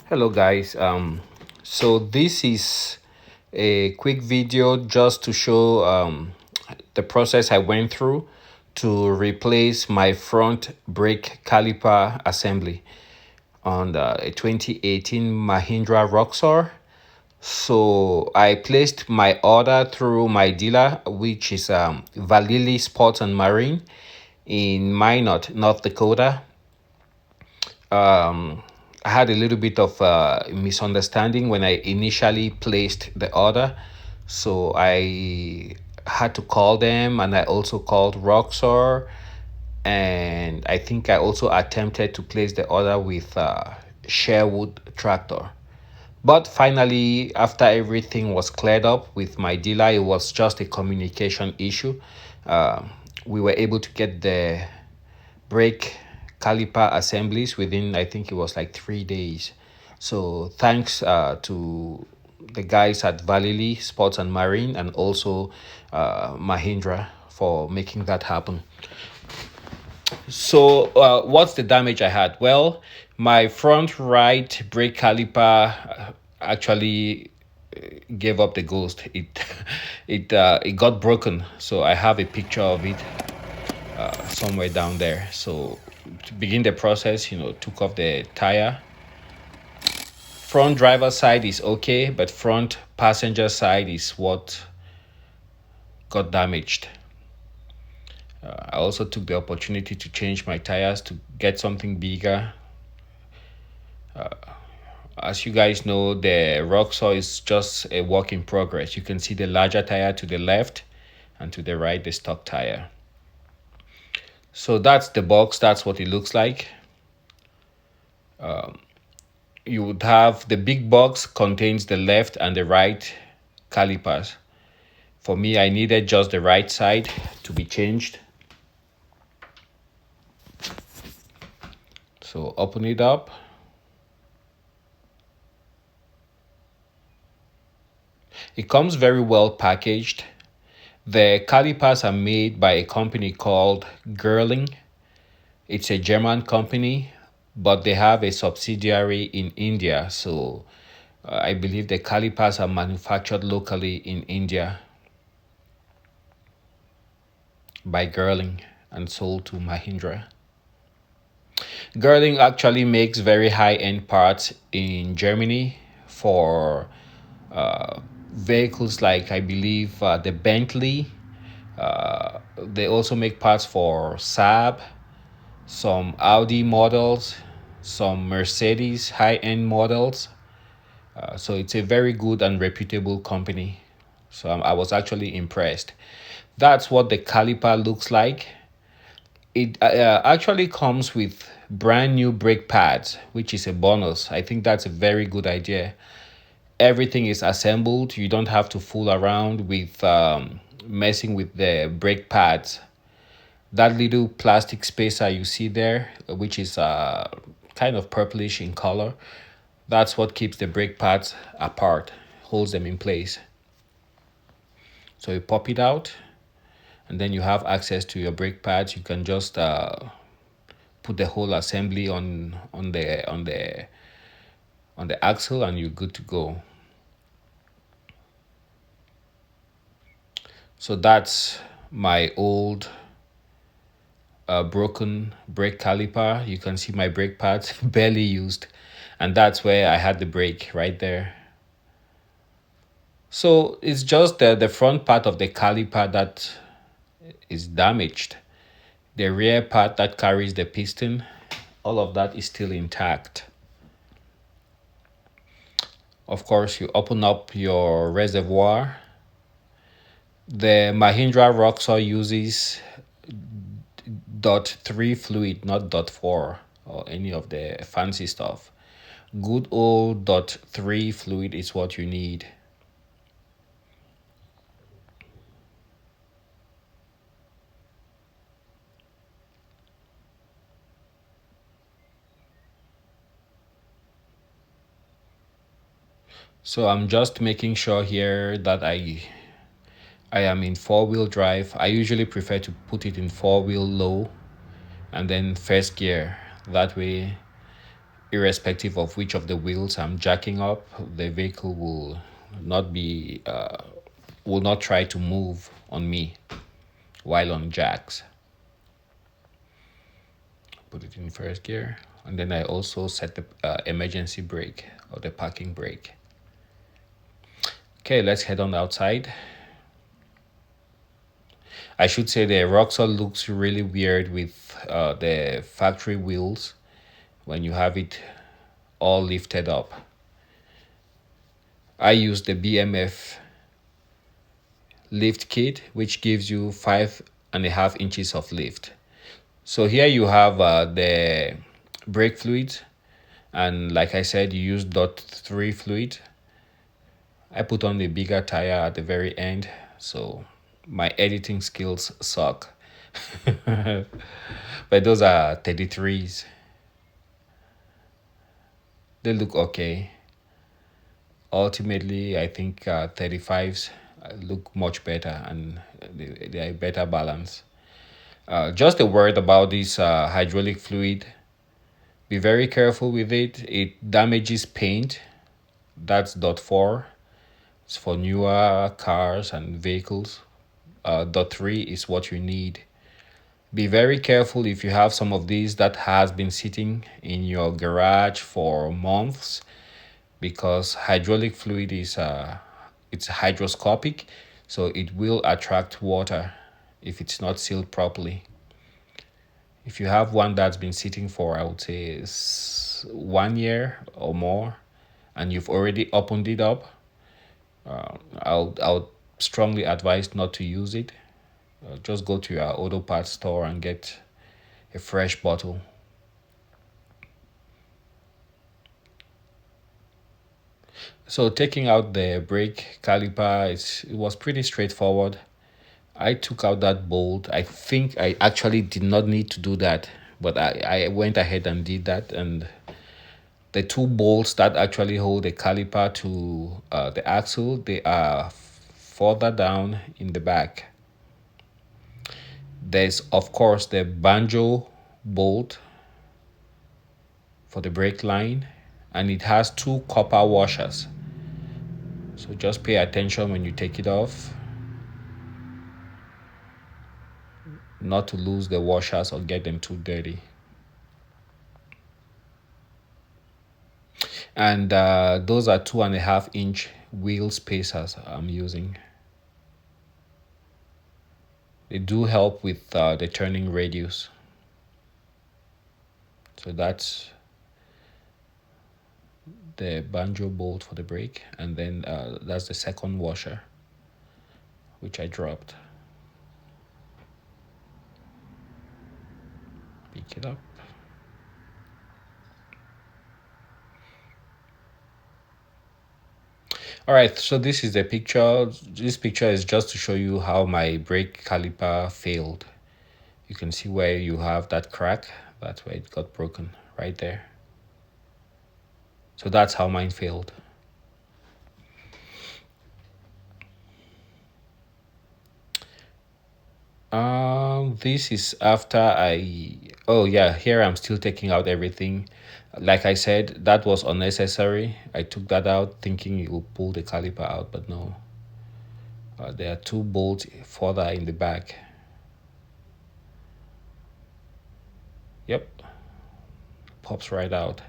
Hello guys. So this is a quick video just to show the process I went through to replace my front brake caliper assembly on a 2018 Mahindra Roxor. So I placed my order through my dealer, which is Valili Sports and Marine in Minot, North Dakota. um, I had a little bit of misunderstanding when I initially placed the order. So I had to call them, and I also called Roxor, and I think I also attempted to place the order with Sherwood Tractor. But finally, after everything was cleared up with my dealer, it was just a communication issue. Uh, we were able to get the brake caliper assemblies within, I think it was like 3 days. So thanks to the guys at Valili Sports and Marine, and also Mahindra for making that happen. So what's the damage I had? Well, my front right brake caliper actually gave up the ghost. It got broken. So I have a picture of it somewhere down there. So to begin the process, took off the tire. Front driver side is okay, but front passenger side is what got damaged. I also took the opportunity to change my tires to get something bigger. As you guys know, the Roxor is just a work in progress. You can see the larger tire to the left, and to the right, the stock tire. So that's the box. That's what it looks like. You would have the big box contains the left and the right calipers. For me, I needed just the right side to be changed. So open it up. It comes very well packaged. The calipers are made by a company called Gerling. It's a German company, but they have a subsidiary in India. So I believe the calipers are manufactured locally in India by Gerling and sold to Mahindra. Gerling actually makes very high-end parts in Germany for vehicles like, I believe, the Bentley. They also make parts for Saab, some Audi models, some Mercedes high-end models. So it's a very good and reputable company. So I was actually impressed. That's what the caliper looks like. It actually comes with brand new brake pads, which is a bonus. I think that's a very good idea. Everything is assembled. You don't have to fool around with messing with the brake pads. That little plastic spacer you see there, which is kind of purplish in color, that's what keeps the brake pads apart, holds them in place. So you pop it out, and then you have access to your brake pads. You can just put the whole assembly on the axle, and you're good to go. So that's my old broken brake caliper. You can see my brake pads barely used, and that's where I had the brake right there. So it's just the front part of the caliper that is damaged. The rear part that carries the piston, all of that is still intact. Of course, you open up your reservoir. The Mahindra Roxor uses .3 fluid, not .4 or any of the fancy stuff. Good old .3 fluid is what you need. So I'm just making sure here that I am in four-wheel drive. I usually prefer to put it in four-wheel low and then first gear. That way irrespective of which of the wheels I'm jacking up, the vehicle not be will not try to move on me while on jacks. Put it in first gear, and then I also set the emergency brake or the parking brake. Okay, let's head on outside. I should say the Roxor looks really weird with the factory wheels when you have it all lifted up. I use the BMF lift kit, which gives you 5.5 inches of lift. So here you have the brake fluid, and like I said, you use .3 fluid. I put on the bigger tire at the very end, so my editing skills suck. But those are 33s. They look okay. Ultimately, I think 35s look much better, and they are better balance. Just a word about this hydraulic fluid. Be very careful with it. It damages paint. That's .4. It's for newer cars and vehicles. .3 is what you need. Be very careful if you have some of these that has been sitting in your garage for months, because hydraulic fluid is it's hydroscopic, so it will attract water if it's not sealed properly. If you have one that's been sitting for, I would say, 1 year or more, and you've already opened it up, I would strongly advise not to use it. Just go to your auto parts store and get a fresh bottle. So taking out the brake caliper, it was pretty straightforward. I took out that bolt. I think I actually did not need to do that, but I went ahead and did that. And the two bolts that actually hold the caliper to the axle, they are further down in the back. There's, of course, the banjo bolt for the brake line, and it has two copper washers. So just pay attention when you take it off, not to lose the washers or get them too dirty. And those are 2.5 inch wheel spacers I'm using. They do help with the turning radius. So that's the banjo bolt for the brake, and then that's the second washer, which I dropped. Pick it up. All right, so this is the picture. This picture is just to show you how my brake caliper failed. You can see where you have that crack. That's where it got broken, right there. So that's how mine failed. This is after oh yeah, here I'm still taking out everything. Like I said, that was unnecessary. I took that out thinking it would pull the caliper out, but no. There are two bolts further in the back. Yep, pops right out.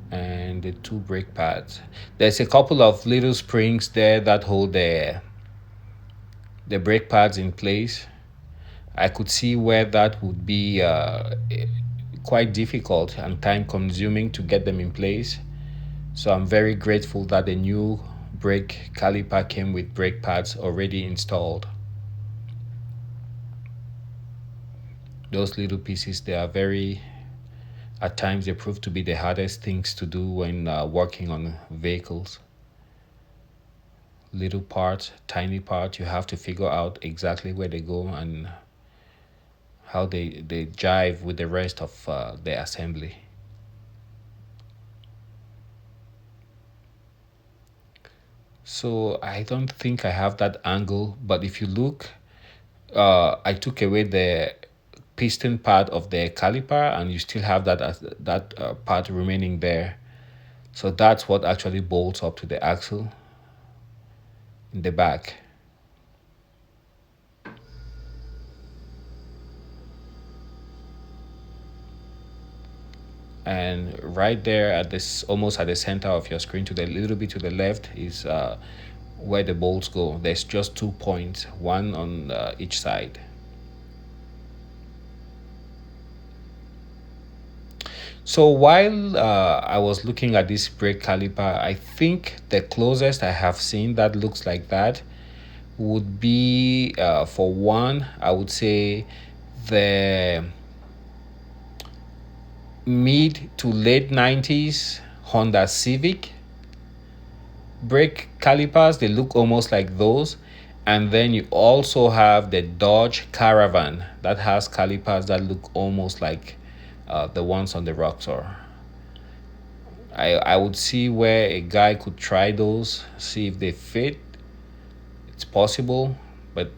And the two brake pads. There's a couple of little springs there that hold the brake pads in place. I could see where that would be quite difficult and time consuming to get them in place. So I'm very grateful that the new brake caliper came with brake pads already installed. Those little pieces, they are at times they prove to be the hardest things to do when working on vehicles. Little part, tiny part, you have to figure out exactly where they go and how they jive with the rest of the assembly. So I don't think I have that angle, but if you look, I took away the piston part of the caliper, and you still have that part remaining there. So that's what actually bolts up to the axle in the back. And right there at this, almost at the center of your screen, to the little bit to the left, is where the bolts go. There's just 2 points, one on each side. So while I was looking at this brake caliper, I think the closest I have seen that looks like that would be, for one, I would say the mid to late 90s Honda Civic brake calipers. They look almost like those. And then you also have the Dodge Caravan that has calipers that look almost like the ones on the Roxor. I would see where a guy could try those, see if they fit. It's possible, but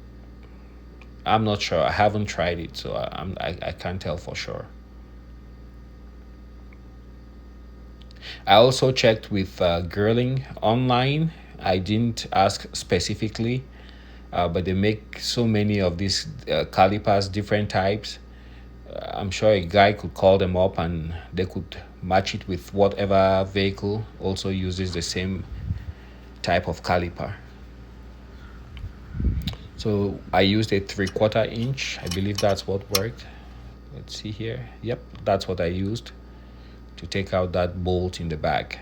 I'm not sure. I haven't tried it, so I can't tell for sure. I also checked with Girling online. I didn't ask specifically, but they make so many of these calipers, different types. I'm sure a guy could call them up and they could match it with whatever vehicle also uses the same type of caliper. So I used a 3/4 inch. I believe that's what worked. Let's see here. Yep, that's what I used to take out that bolt in the back.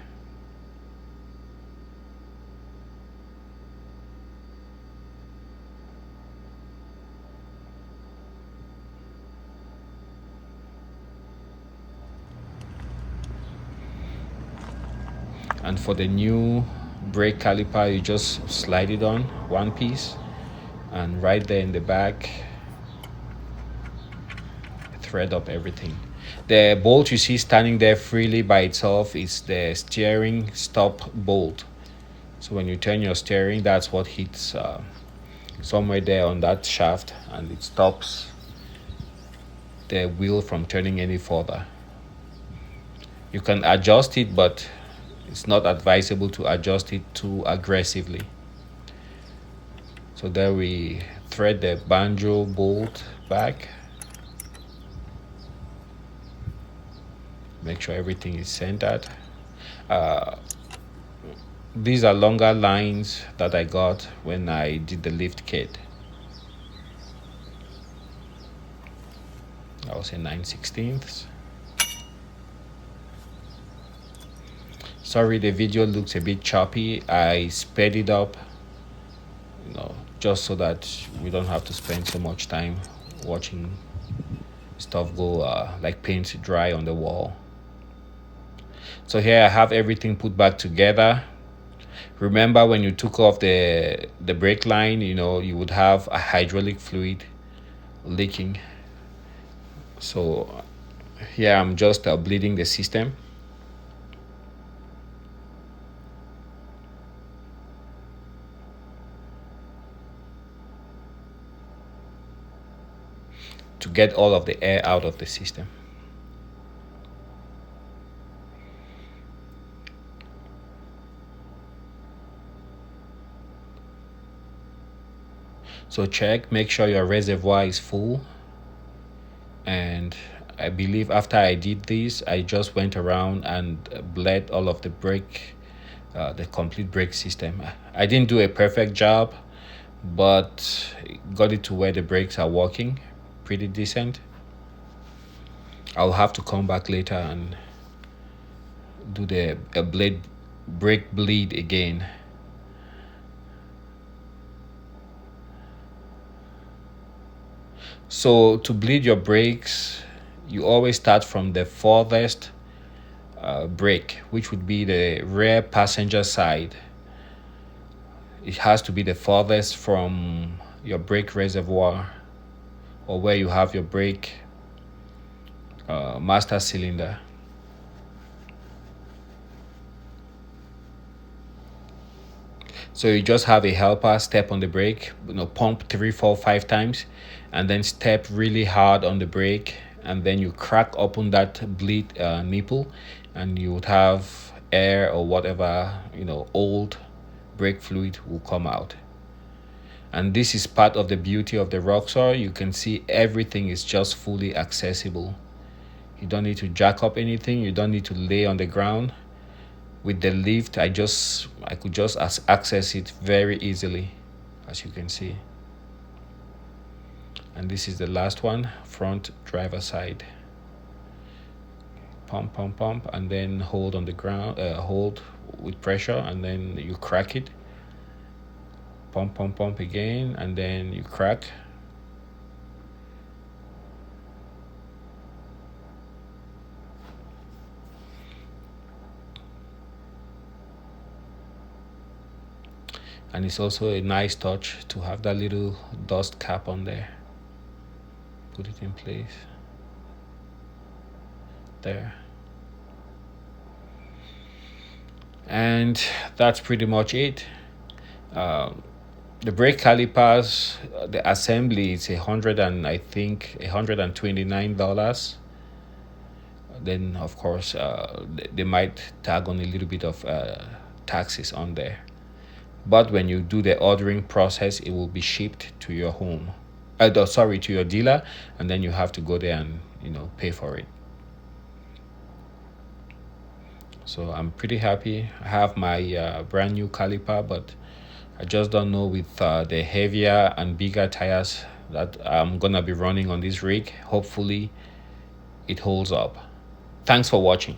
And for the new brake caliper, you just slide it on one piece, and right there in the back, thread up everything. The bolt you see standing there freely by itself is the steering stop bolt. So when you turn your steering, that's what hits somewhere there on that shaft, and it stops the wheel from turning any further. You can adjust it, but it's not advisable to adjust it too aggressively. So there we thread the banjo bolt back. Make sure everything is centered. These are longer lines that I got when I did the lift kit. I was in 9/16. Sorry, the video looks a bit choppy. I sped it up, just so that we don't have to spend so much time watching stuff go like paint dry on the wall. So here I have everything put back together. Remember when you took off the brake line, you would have a hydraulic fluid leaking. So here I'm just bleeding the system. To get all of the air out of the system. So make sure your reservoir is full. And I believe after I did this, I just went around and bled all of the the complete brake system. I didn't do a perfect job, but got it to where the brakes are working pretty decent. I'll have to come back later and do the brake bleed again. So to bleed your brakes, you always start from the farthest brake, which would be the rear passenger side. It has to be the farthest from your brake reservoir, or where you have your brake master cylinder. So you just have a helper, step on the brake, pump 3, 4, 5 times, and then step really hard on the brake, and then you crack open that bleed nipple, and you would have air or whatever, old brake fluid will come out. And this is part of the beauty of the Roxor. You can see everything is just fully accessible. You don't need to jack up anything. You don't need to lay on the ground. With the lift, I could just access it very easily, as you can see. And this is the last one, front driver side. Pump, pump, pump, and then hold on the ground, hold with pressure, and then you crack it. Pump, pump, pump again, and then you crack. And it's also a nice touch to have that little dust cap on there. Put it in place. There. And that's pretty much it. The brake calipers, the assembly is $129. Then of course they might tag on a little bit of taxes on there. But when you do the ordering process, it will be shipped to your home. To your dealer, and then you have to go there and pay for it. So I'm pretty happy. I have my brand new caliper, but I just don't know with the heavier and bigger tires that I'm gonna be running on this rig. Hopefully, it holds up. Thanks for watching.